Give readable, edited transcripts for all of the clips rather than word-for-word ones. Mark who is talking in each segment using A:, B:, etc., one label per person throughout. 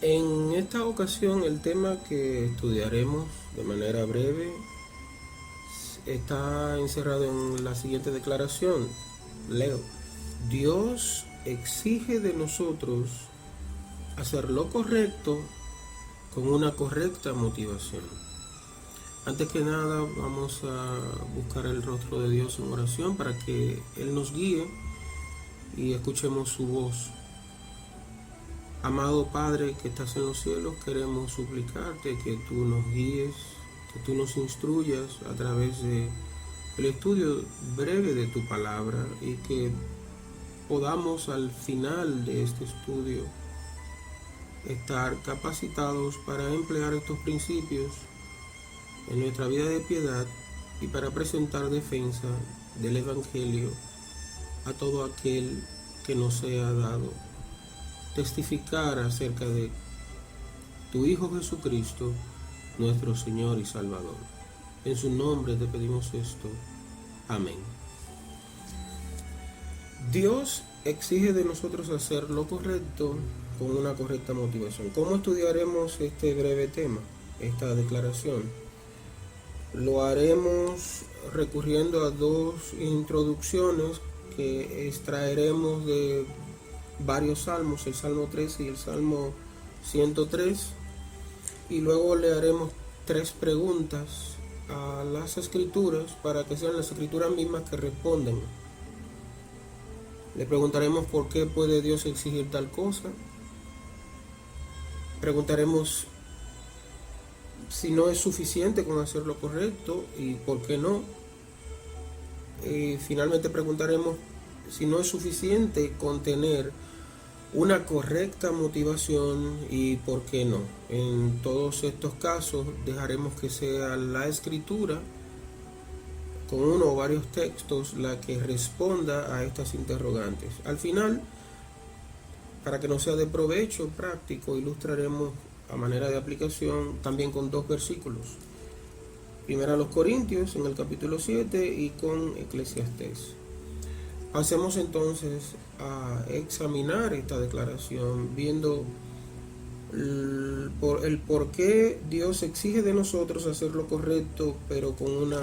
A: En esta ocasión el tema que estudiaremos de manera breve está encerrado en la siguiente declaración. Leo: Dios exige de nosotros hacer lo correcto con una correcta motivación. Antes que nada vamos a buscar el rostro de Dios en oración para que Él nos guíe y escuchemos su voz. Amado Padre que estás en los cielos, queremos suplicarte que tú nos guíes, que tú nos instruyas a través de el estudio breve de tu palabra y que podamos al final de este estudio estar capacitados para emplear estos principios en nuestra vida de piedad y para presentar defensa del Evangelio a todo aquel que nos sea dado testificar acerca de tu Hijo Jesucristo, nuestro Señor y Salvador. En su nombre te pedimos esto. Amén. Dios exige de nosotros hacer lo correcto con una correcta motivación. ¿Cómo estudiaremos este breve tema, esta declaración? Lo haremos recurriendo a dos introducciones que extraeremos de varios salmos, el Salmo 13 y el Salmo 103, y luego le haremos tres preguntas a las escrituras para que sean las escrituras mismas que responden. Le preguntaremos por qué puede Dios exigir tal cosa. Preguntaremos si no es suficiente con hacer lo correcto y por qué no. Y finalmente preguntaremos si no es suficiente con tener una correcta motivación y por qué no. En todos estos casos dejaremos que sea la escritura con uno o varios textos la que responda a estas interrogantes. Al final, para que no sea de provecho práctico, ilustraremos a manera de aplicación también con dos versículos. Primero a los Corintios en el capítulo 7 y con Eclesiastés. Pasemos entonces a examinar esta declaración viendo el por qué Dios exige de nosotros hacer lo correcto pero con una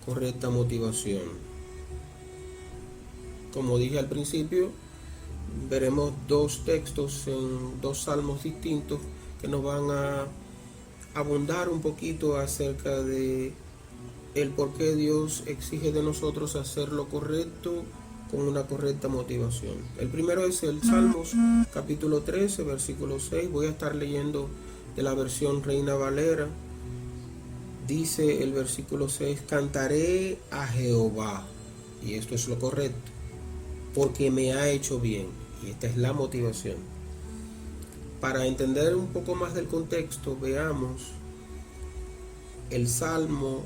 A: correcta motivación. Como dije al principio, veremos dos textos en dos salmos distintos que nos van a abundar un poquito acerca de el por qué Dios exige de nosotros hacer lo correcto con una correcta motivación. El primero es el Salmos capítulo 13, versículo 6. Voy a estar leyendo de la versión Reina Valera. Dice el versículo 6: cantaré a Jehová, y esto es lo correcto, porque me ha hecho bien. Y esta es la motivación. Para entender un poco más del contexto, veamos el Salmo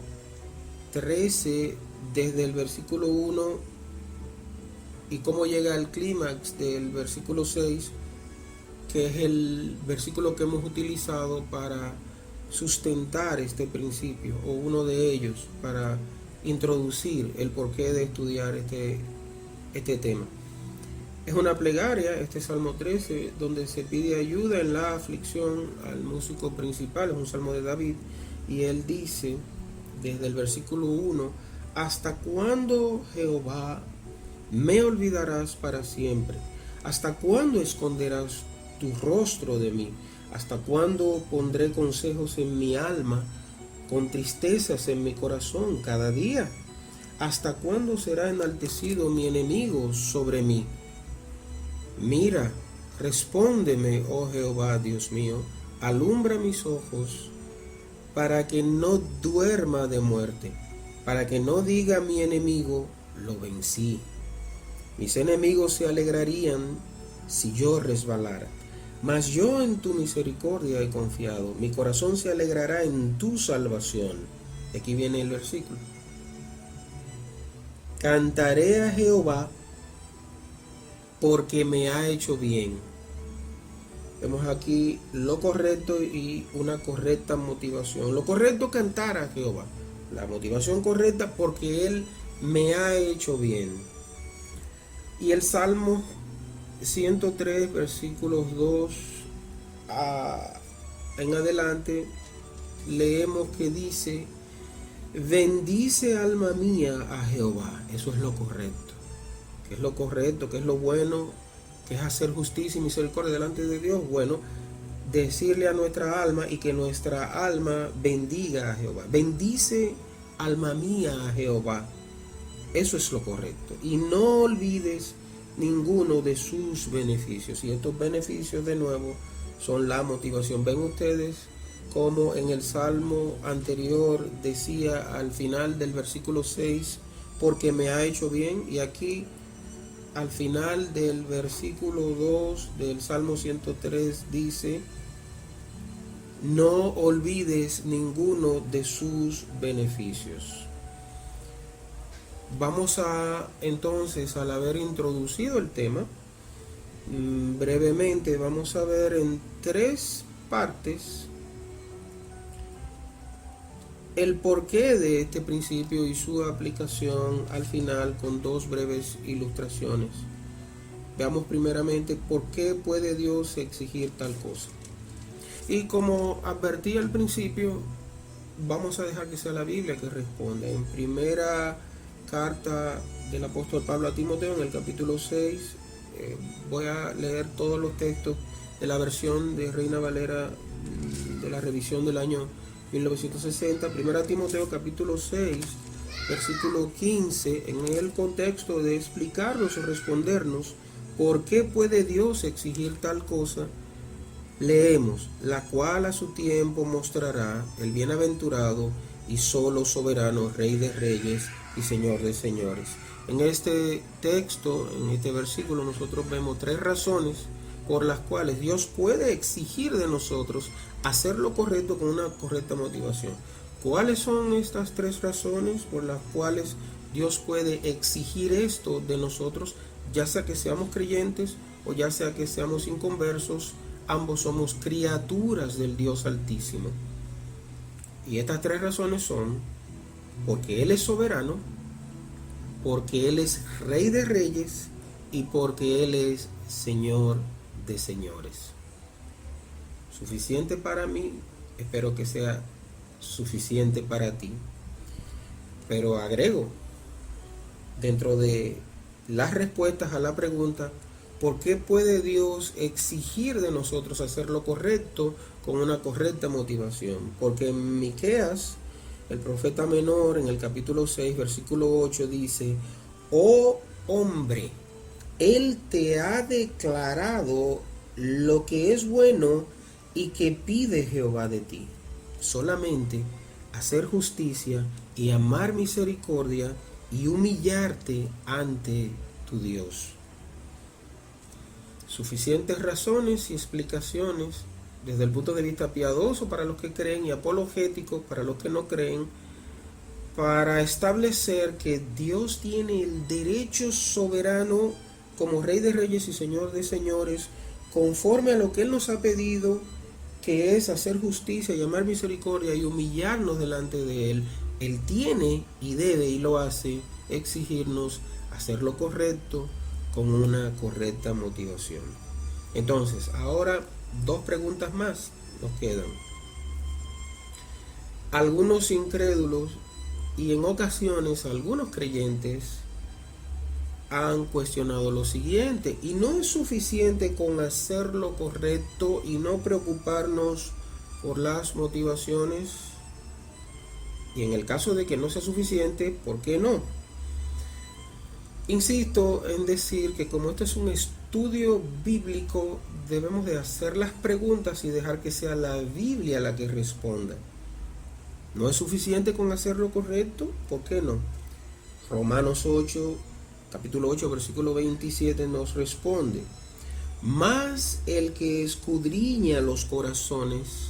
A: 13 desde el versículo 1 y cómo llega al clímax del versículo 6, que es el versículo que hemos utilizado para sustentar este principio, o uno de ellos, para introducir el porqué de estudiar este tema. Es una plegaria, este Salmo 13, donde se pide ayuda en la aflicción al músico principal. Es un salmo de David, y él dice desde el versículo 1: ¿hasta cuándo, Jehová, me olvidarás para siempre? ¿Hasta cuándo esconderás tu rostro de mí? ¿Hasta cuándo pondré consejos en mi alma, con tristezas en mi corazón cada día? ¿Hasta cuándo será enaltecido mi enemigo sobre mí? Mira, respóndeme, oh Jehová, Dios mío, alumbra mis ojos, para que no duerma de muerte, para que no diga mi enemigo, lo vencí. Mis enemigos se alegrarían si yo resbalara, mas yo en tu misericordia he confiado. Mi corazón se alegrará en tu salvación. Aquí viene el versículo. Cantaré a Jehová porque me ha hecho bien. Vemos aquí lo correcto y una correcta motivación. Lo correcto, cantar a Jehová. La motivación correcta, porque Él me ha hecho bien. Y el Salmo 103, versículos 2 en adelante leemos que dice: bendice alma mía a Jehová. Eso es lo correcto. ¿Qué es lo correcto? ¿Qué es lo bueno? ¿Qué es hacer justicia y misericordia delante de Dios? Bueno, decirle a nuestra alma y que nuestra alma bendiga a Jehová. Bendice alma mía a Jehová. Eso es lo correcto. Y no olvides ninguno de sus beneficios. Y estos beneficios, de nuevo, son la motivación. Ven ustedes como en el salmo anterior decía al final del versículo 6, porque me ha hecho bien. Y aquí al final del versículo 2 del salmo 103 dice: no olvides ninguno de sus beneficios. Vamos a entonces, al haber introducido el tema, brevemente vamos a ver en 3 partes el porqué de este principio y su aplicación al final, con 2 breves ilustraciones. Veamos primeramente por qué puede Dios exigir tal cosa. Y como advertí al principio, vamos a dejar que sea la Biblia que responda. En primera carta del apóstol Pablo a Timoteo, en el capítulo 6, voy a leer todos los textos de la versión de Reina Valera de la revisión del año 1960. Primera Timoteo capítulo 6, versículo 15, en el contexto de explicarnos o respondernos por qué puede Dios exigir tal cosa, leemos: la cual a su tiempo mostrará el bienaventurado y solo soberano Rey de reyes y Señor de señores. En este texto, en este versículo, nosotros vemos 3 razones por las cuales Dios puede exigir de nosotros hacer lo correcto con una correcta motivación. ¿Cuáles son estas 3 razones por las cuales Dios puede exigir esto de nosotros? Ya sea que seamos creyentes o ya sea que seamos inconversos, ambos somos criaturas del Dios Altísimo. Y estas 3 razones son: porque Él es soberano, porque Él es Rey de reyes y porque Él es Señor de señores. Suficiente para mí, espero que sea suficiente para ti. Pero agrego, dentro de las respuestas a la pregunta, ¿por qué puede Dios exigir de nosotros hacer lo correcto con una correcta motivación? Porque en Miqueas, el profeta menor, en el capítulo 6, versículo 8, dice: oh hombre, Él te ha declarado lo que es bueno y que pide Jehová de ti. Solamente hacer justicia y amar misericordia y humillarte ante tu Dios. Suficientes razones y explicaciones desde el punto de vista piadoso para los que creen y apologético para los que no creen, para establecer que Dios tiene el derecho soberano como Rey de reyes y Señor de señores, conforme a lo que Él nos ha pedido, que es hacer justicia, llamar misericordia y humillarnos delante de Él. Él tiene y debe y lo hace exigirnos hacer lo correcto con una correcta motivación. Entonces, ahora 2 preguntas más nos quedan. Algunos incrédulos y en ocasiones algunos creyentes han cuestionado lo siguiente: y no es suficiente con hacer lo correcto y no preocuparnos por las motivaciones. Y en el caso de que no sea suficiente, ¿por qué no? Insisto en decir que como esto es un estudio bíblico, debemos de hacer las preguntas y dejar que sea la Biblia la que responda. ¿No es suficiente con hacer lo correcto? ¿Por qué no? Romanos 8, capítulo 8, versículo 27 nos responde: mas el que escudriña los corazones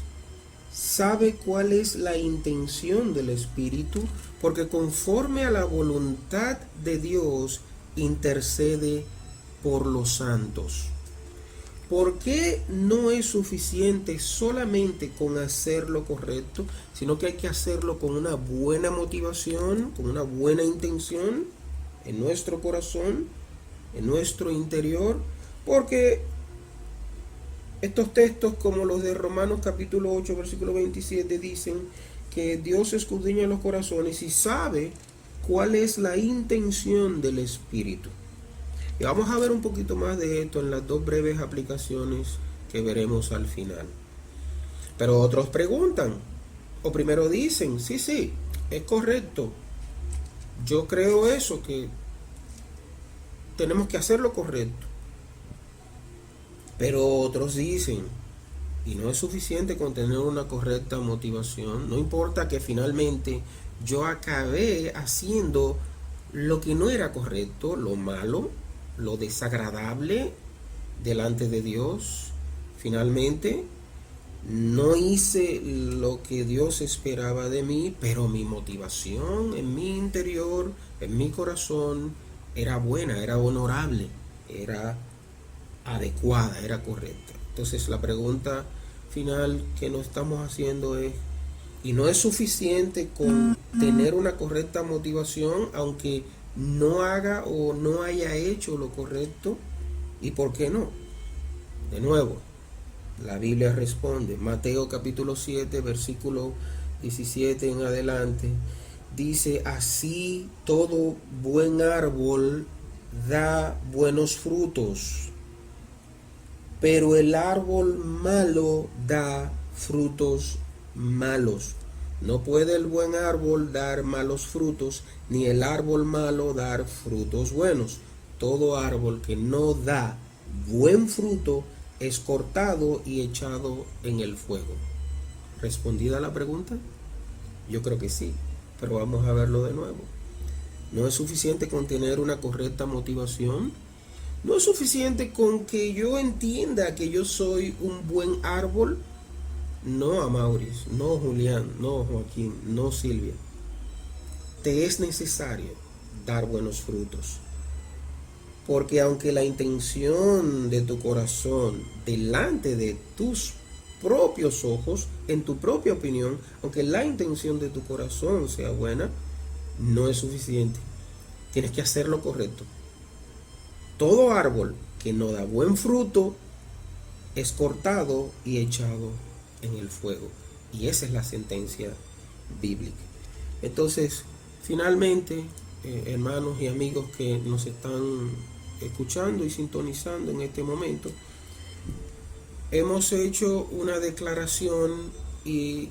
A: sabe cuál es la intención del Espíritu, porque conforme a la voluntad de Dios intercede por los santos. ¿Por qué no es suficiente solamente con hacer lo correcto, sino que hay que hacerlo con una buena motivación, con una buena intención en nuestro corazón, en nuestro interior? Porque Estos textos, como los de Romanos capítulo 8, versículo 27, dicen que Dios escudriña los corazones y sabe cuál es la intención del Espíritu. Y vamos a ver un poquito más de esto en las dos breves aplicaciones que veremos al final. Pero otros preguntan, o primero dicen, sí, es correcto. Yo creo eso, que tenemos que hacer lo correcto. Pero otros dicen, y no es suficiente con tener una correcta motivación, no importa que finalmente yo acabé haciendo lo que no era correcto, lo malo, lo desagradable delante de Dios. Finalmente no hice lo que Dios esperaba de mí, pero mi motivación en mi interior, en mi corazón, era buena, era honorable, era adecuada, era correcta. Entonces la pregunta final que nos estamos haciendo es, ¿y no es suficiente con tener una correcta motivación aunque no haga o no haya hecho lo correcto? ¿Y por qué no? De nuevo, la Biblia responde, Mateo capítulo 7, versículo 17 en adelante, dice, así todo buen árbol da buenos frutos, pero el árbol malo da frutos malos. No puede el buen árbol dar malos frutos, ni el árbol malo dar frutos buenos. Todo árbol que no da buen fruto es cortado y echado en el fuego. ¿Respondida la pregunta? Yo creo que sí, pero vamos a verlo de nuevo. ¿No es suficiente con tener una correcta motivación? ¿No es suficiente con que yo entienda que yo soy un buen árbol? No, Amauris, no, Julián, no, Joaquín, no, Silvia. Te es necesario dar buenos frutos. Porque aunque la intención de tu corazón, delante de tus propios ojos, en tu propia opinión, aunque la intención de tu corazón sea buena, no es suficiente. Tienes que hacer lo correcto. Todo árbol que no da buen fruto es cortado y echado en el fuego. Y esa es la sentencia bíblica. Entonces, finalmente, hermanos y amigos que nos están escuchando y sintonizando en este momento, hemos hecho una declaración y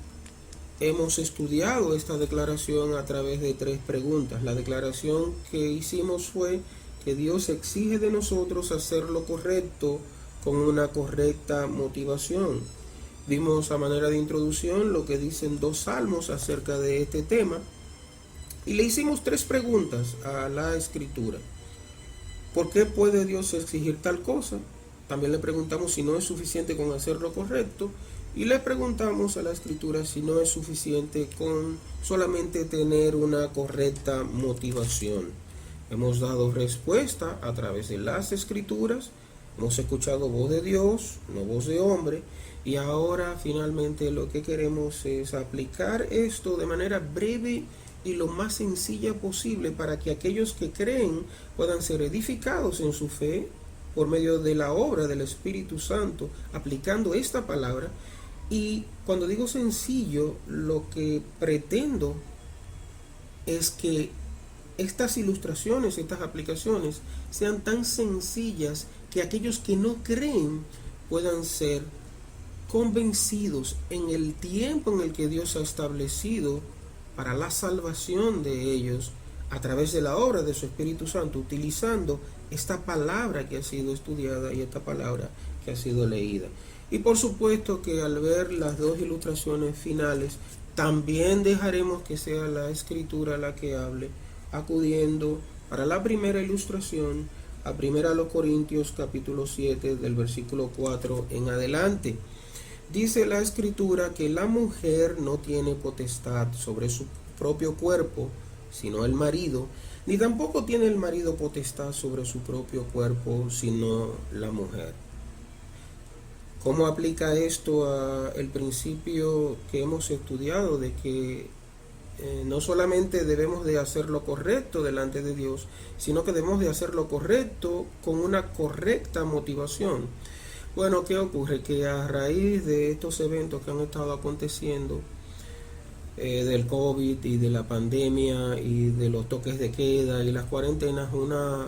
A: hemos estudiado esta declaración a través de 3 preguntas. La declaración que hicimos fue que Dios exige de nosotros hacer lo correcto con una correcta motivación. Vimos a manera de introducción lo que dicen 2 salmos acerca de este tema y le hicimos 3 preguntas a la Escritura. ¿Por qué puede Dios exigir tal cosa? También le preguntamos si no es suficiente con hacer lo correcto y le preguntamos a la Escritura si no es suficiente con solamente tener una correcta motivación. Hemos dado respuesta a través de las Escrituras, hemos escuchado voz de Dios, no voz de hombre, y ahora finalmente lo que queremos es aplicar esto de manera breve y lo más sencilla posible para que aquellos que creen puedan ser edificados en su fe por medio de la obra del Espíritu Santo, aplicando esta palabra. Y cuando digo sencillo, lo que pretendo es que estas ilustraciones, estas aplicaciones sean tan sencillas que aquellos que no creen puedan ser convencidos en el tiempo en el que Dios ha establecido para la salvación de ellos a través de la obra de su Espíritu Santo, utilizando esta palabra que ha sido estudiada y esta palabra que ha sido leída. Y por supuesto que al ver las 2 ilustraciones finales, también dejaremos que sea la Escritura la que hable, acudiendo para la primera ilustración a 1 Corintios capítulo 7 del versículo 4 en adelante. Dice la Escritura que la mujer no tiene potestad sobre su propio cuerpo, sino el marido, ni tampoco tiene el marido potestad sobre su propio cuerpo, sino la mujer. ¿Cómo aplica esto al principio que hemos estudiado de que no solamente debemos de hacer lo correcto delante de Dios, sino que debemos de hacer lo correcto con una correcta motivación? Bueno, ¿qué ocurre? Que a raíz de estos eventos que han estado aconteciendo, del COVID y de la pandemia y de los toques de queda y las cuarentenas, una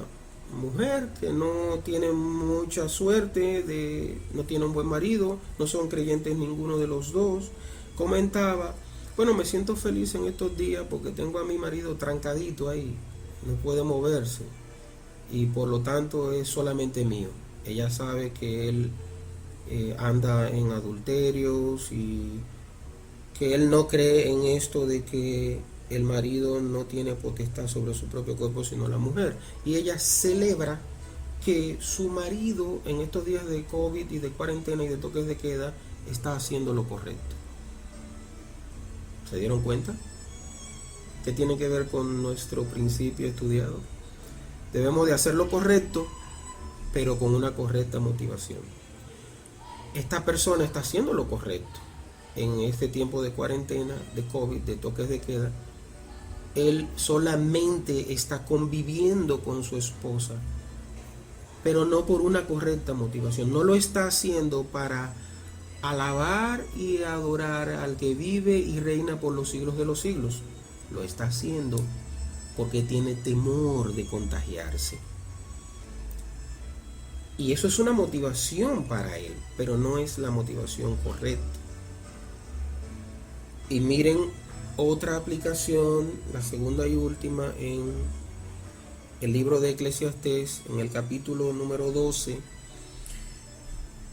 A: mujer que no tiene mucha suerte, no tiene un buen marido, no son creyentes ninguno de los dos, comentaba, bueno, me siento feliz en estos días porque tengo a mi marido trancadito ahí, no puede moverse y por lo tanto es solamente mío. Ella sabe que él anda en adulterios y que él no cree en esto de que el marido no tiene potestad sobre su propio cuerpo sino la mujer. Y ella celebra que su marido en estos días de COVID y de cuarentena y de toques de queda está haciendo lo correcto. ¿Se dieron cuenta? ¿Qué tiene que ver con nuestro principio estudiado? Debemos de hacer lo correcto, pero con una correcta motivación. Esta persona está haciendo lo correcto en este tiempo de cuarentena, de COVID, de toques de queda. Él solamente está conviviendo con su esposa, pero no por una correcta motivación. No lo está haciendo para alabar y adorar al que vive y reina por los siglos de los siglos. Lo está haciendo porque tiene temor de contagiarse. Y eso es una motivación para él, pero no es la motivación correcta. Y miren otra aplicación, la segunda y última, en el libro de Eclesiastés, en el capítulo número 12,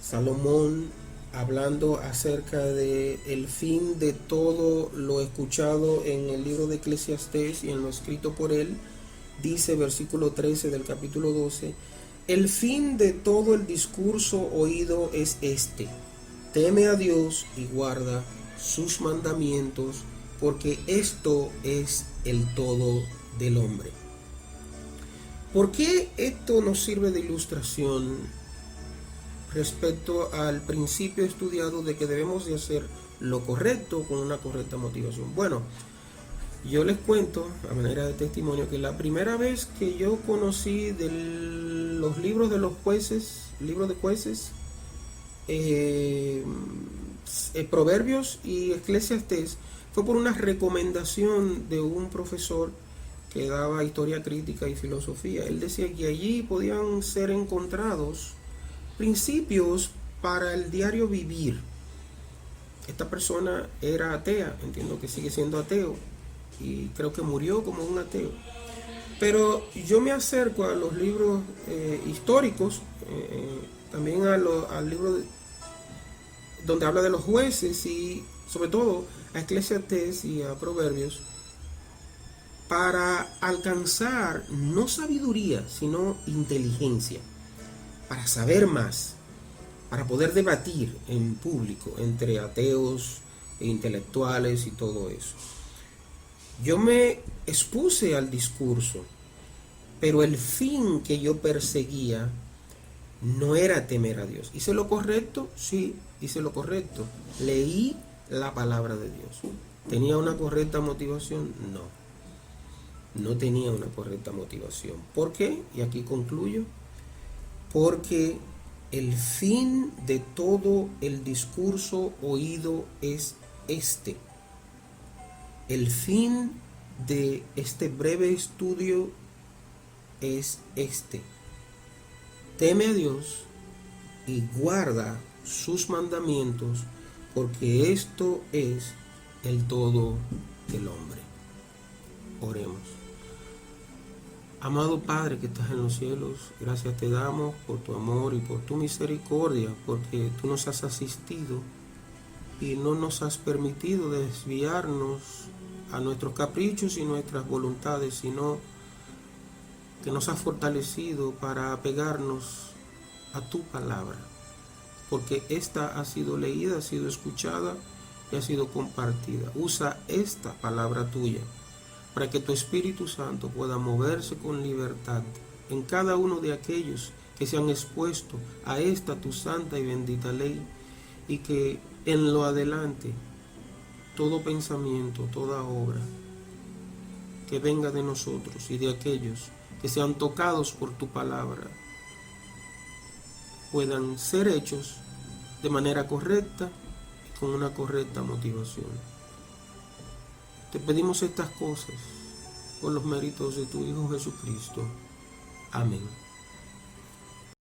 A: Salomón, hablando acerca de el fin de todo lo escuchado en el libro de Eclesiastés y en lo escrito por él, dice versículo 13 del capítulo 12, el fin de todo el discurso oído es este: teme a Dios y guarda sus mandamientos, porque esto es el todo del hombre. ¿Por qué esto nos sirve de ilustración respecto al principio estudiado de que debemos de hacer lo correcto con una correcta motivación? Bueno, yo les cuento a manera de testimonio que la primera vez que yo conocí de los libros de los jueces, libros de jueces, Proverbios y Eclesiastés, fue por una recomendación de un profesor que daba historia crítica y filosofía. Él decía que allí podían ser encontrados principios para el diario vivir. Esta persona era atea, entiendo que sigue siendo ateo y creo que murió como un ateo. Pero yo me acerco a los libros históricos, también al libro donde habla de los jueces y sobre todo a Eclesiastés y a Proverbios, para alcanzar no sabiduría, sino inteligencia, para saber más, para poder debatir en público entre ateos e intelectuales y todo eso. Yo me expuse al discurso, pero el fin que yo perseguía no era temer a Dios. ¿Hice lo correcto? Sí, hice lo correcto. Leí la palabra de Dios. ¿Tenía una correcta motivación? No. No tenía una correcta motivación. ¿Por qué? Y aquí concluyo. Porque el fin de todo el discurso oído es este. El fin de este breve estudio es este: teme a Dios y guarda sus mandamientos, porque esto es el todo del hombre. Oremos. Amado Padre que estás en los cielos, gracias te damos por tu amor y por tu misericordia, porque tú nos has asistido y no nos has permitido desviarnos a nuestros caprichos y nuestras voluntades, sino que nos has fortalecido para apegarnos a tu palabra, porque esta ha sido leída, ha sido escuchada y ha sido compartida. Usa esta palabra tuya para que tu Espíritu Santo pueda moverse con libertad en cada uno de aquellos que se han expuesto a esta tu santa y bendita ley, y que en lo adelante todo pensamiento, toda obra que venga de nosotros y de aquellos que sean tocados por tu palabra puedan ser hechos de manera correcta y con una correcta motivación. Te pedimos estas cosas por los méritos de tu Hijo Jesucristo. Amén.